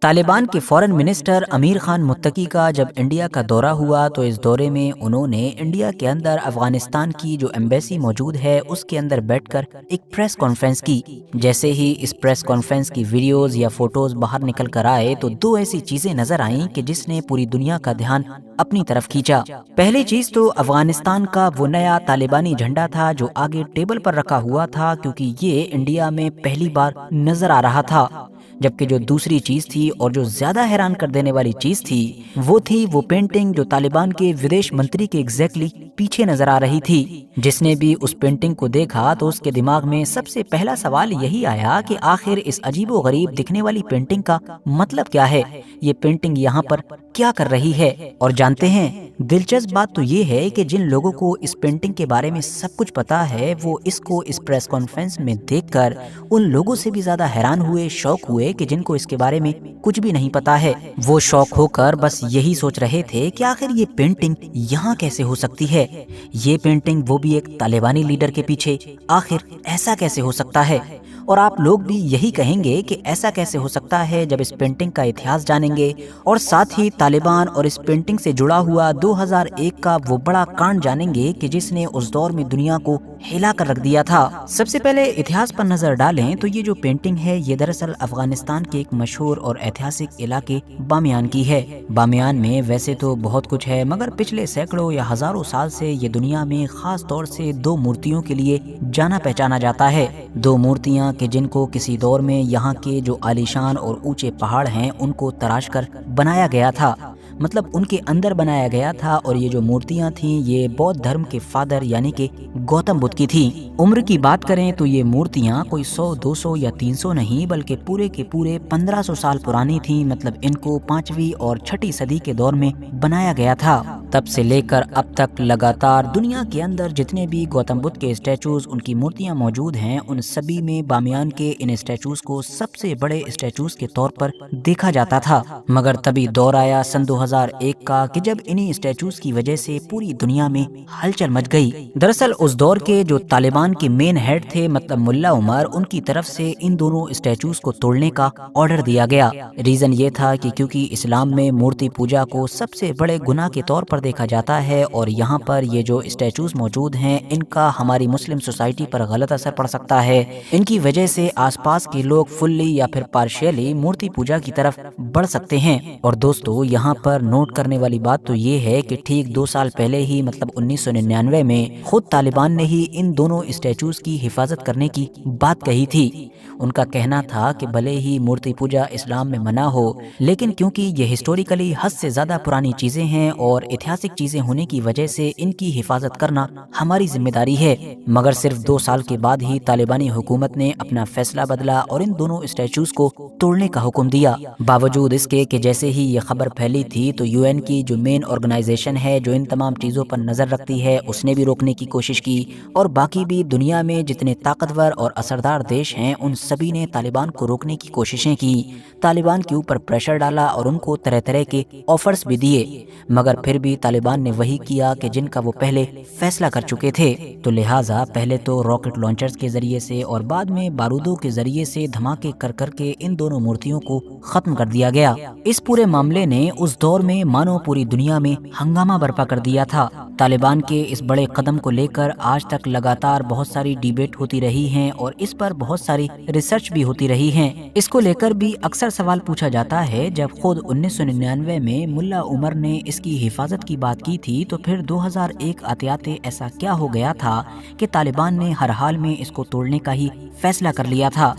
طالبان کے فورن منسٹر امیر خان متقی کا جب انڈیا کا دورہ ہوا تو اس دورے میں انہوں نے انڈیا کے اندر افغانستان کی جو ایمبیسی موجود ہے اس کے اندر بیٹھ کر ایک پریس کانفرنس کی۔ جیسے ہی اس پریس کانفرنس کی ویڈیوز یا فوٹوز باہر نکل کر آئے تو دو ایسی چیزیں نظر آئیں کہ جس نے پوری دنیا کا دھیان اپنی طرف کھینچا۔ پہلی چیز تو افغانستان کا وہ نیا طالبانی جھنڈا تھا جو آگے ٹیبل پر رکھا ہوا تھا، کیونکہ یہ انڈیا میں پہلی بار نظر آ رہا تھا۔ جبکہ جو دوسری چیز تھی اور جو زیادہ حیران کر دینے والی چیز تھی وہ تھی وہ پینٹنگ جو طالبان کے ودیش منتری کے ایگزیکٹلی پیچھے نظر آ رہی تھی۔ جس نے بھی اس پینٹنگ کو دیکھا تو اس کے دماغ میں سب سے پہلا سوال یہی آیا کہ آخر اس عجیب و غریب دکھنے والی پینٹنگ کا مطلب کیا ہے، یہ پینٹنگ یہاں پر کیا کر رہی ہے۔ اور جانتے ہیں دلچسپ بات تو یہ ہے کہ جن لوگوں کو اس پینٹنگ کے بارے میں سب کچھ پتا ہے وہ اس کو اس پریس کانفرنس میں دیکھ کر ان لوگوں سے بھی زیادہ حیران ہوئے، شوق ہوئے کہ جن کو اس کے بارے میں کچھ بھی نہیں پتا ہے۔ وہ شوق ہو کر بس یہی سوچ رہے تھے کہ آخر یہ پینٹنگ یہاں کیسے ہو سکتی ہے، یہ پینٹنگ وہ بھی ایک طالبانی لیڈر کے پیچھے، آخر ایسا کیسے ہو سکتا ہے۔ اور آپ لوگ بھی یہی کہیں گے کہ ایسا کیسے ہو سکتا ہے جب اس پینٹنگ کا اتہاس جانیں گے اور ساتھ ہی طالبان اور اس پینٹنگ سے جڑا ہوا 2001 کا وہ بڑا کانڈ جانیں گے کہ جس نے اس دور میں دنیا کو ہلا کر رکھ دیا تھا۔ سب سے پہلے اتہاس پر نظر ڈالیں تو یہ جو پینٹنگ ہے یہ دراصل افغانستان کے ایک مشہور اور ایتہاسک علاقے بامیان کی ہے۔ بامیان میں ویسے تو بہت کچھ ہے مگر پچھلے سینکڑوں یا ہزاروں سال سے یہ دنیا میں خاص طور سے دو مورتیوں کے لیے جانا پہچانا جاتا ہے۔ دو مورتیاں کہ جن کو کسی دور میں یہاں کے جو عالیشان اور اونچے پہاڑ ہیں ان کو تراش کر بنایا گیا تھا، مطلب ان کے اندر بنایا گیا تھا۔ اور یہ جو مورتیاں تھیں یہ بودھ دھرم کے فادر یعنی کہ گوتم بدھ کی تھیں۔ عمر کی بات کریں تو یہ مورتیاں کوئی 100 200 یا 300 نہیں بلکہ پورے کے پورے 1500 سال پرانی تھیں، مطلب ان کو 5ویں اور 6ٹھی صدی کے دور میں بنایا گیا تھا۔ تب سے لے کر اب تک لگاتار دنیا کے اندر جتنے بھی گوتم بدھ کے اسٹیچوز ان کی مورتیاں موجود ہیں ان سبھی میں بامیان کے ان اسٹیچوز کو سب سے بڑے اسٹیچوز کے طور پر دیکھا جاتا تھا۔ مگر تبھی دور آیا سن 2001 کا کہ جب انہی اسٹیچوز کی وجہ سے پوری دنیا میں ہلچل مچ گئی۔ دراصل اس دور کے جو طالبان کے مین ہیڈ تھے مطلب ملا عمر، ان کی طرف سے ان دونوں اسٹیچوز کو توڑنے کا آرڈر دیا گیا۔ ریزن یہ تھا کہ کیونکہ اسلام میں مورتی پوجا کو سب سے بڑے گناہ کے طور پر دیکھا جاتا ہے اور یہاں پر یہ جو اسٹیچوز موجود ہیں ان کا ہماری مسلم سوسائٹی پر غلط اثر پڑ سکتا ہے۔ ان کی وجہ سے آس پاس کے لوگ فلی یا پھر پارشیلی مورتی پوجا کی طرف بڑھ سکتے ہیں۔ اور دوستو یہاں پر نوٹ کرنے والی بات تو یہ ہے کہ ٹھیک 2 سال پہلے ہی مطلب 1999 میں خود طالبان نے ہی ان دونوں اسٹیچوز کی حفاظت کرنے کی بات کہی تھی۔ ان کا کہنا تھا کہ بھلے ہی مورتی پوجا اسلام میں منع ہو لیکن کیونکہ یہ ہسٹوریکلی حد سے زیادہ پرانی چیزیں ہیں اور ایتہاسک چیزیں ہونے کی وجہ سے ان کی حفاظت کرنا ہماری ذمہ داری ہے۔ مگر صرف 2 سال کے بعد ہی طالبانی حکومت نے اپنا فیصلہ بدلا اور ان دونوں اسٹیچوز کو توڑنے کا حکم دیا۔ باوجود اس کے کہ جیسے ہی یہ خبر پھیلی تھی تو UN کی جو مین آرگنائزیشن ہے جو ان تمام چیزوں پر نظر رکھتی ہے اس نے بھی روکنے کی کوشش کی اور باقی بھی دنیا میں جتنے طاقتور اور اثردار دیش ہیں ان سبھی نے طالبان کو روکنے کی کوششیں کی، طالبان کے اوپر پریشر ڈالا اور ان کو طرح طرح کے آفرز بھی دیے، مگر پھر بھی طالبان نے وہی کیا کہ جن کا وہ پہلے فیصلہ کر چکے تھے۔ تو لہٰذا پہلے تو راکٹ لانچرز کے ذریعے سے اور بعد میں بارودوں کے ذریعے سے دھماکے کر کر کے ان دونوں مورتیوں کو ختم کر دیا گیا۔ اس پورے معاملے نے اس دور میں مانو پوری دنیا میں ہنگامہ برپا کر دیا تھا۔ طالبان کے اس بڑے قدم کو لے کر آج تک لگاتار بہت ساری ڈیبیٹ ہوتی رہی ہیں اور اس پر بہت ساری ریسرچ بھی ہوتی رہی ہیں۔ اس کو لے کر بھی اکثر سوال پوچھا جاتا ہے جب خود 1999 میں ملا عمر نے اس کی حفاظت کی بات کی تھی تو پھر 2001 آتے آتے ایسا کیا ہو گیا تھا کہ طالبان نے ہر حال میں اس کو توڑنے کا ہی فیصلہ کر لیا تھا۔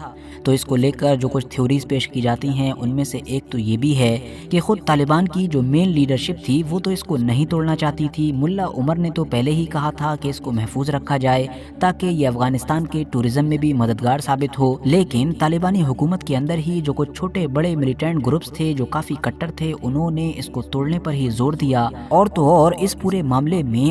تو اس کو لے کر جو کچھ تھیوریز پیش کی جاتی ہیں ان میں سے ایک تو یہ بھی ہے کہ خود طالبان کی جو مین لیڈرشپ تھی وہ تو اس کو نہیں توڑنا چاہتی تھی۔ ملا عمر نے تو پہلے ہی کہا تھا کہ اس کو محفوظ رکھا جائے تاکہ یہ افغانستان کے ٹورزم میں بھی مددگار ثابت ہو، لیکن طالبانی حکومت کے اندر ہی جو کچھ چھوٹے بڑے ملیٹنٹ گروپس تھے جو کافی کٹر تھے انہوں نے اس کو توڑنے پر ہی زور دیا۔ اور تو اور اس پورے معاملے میں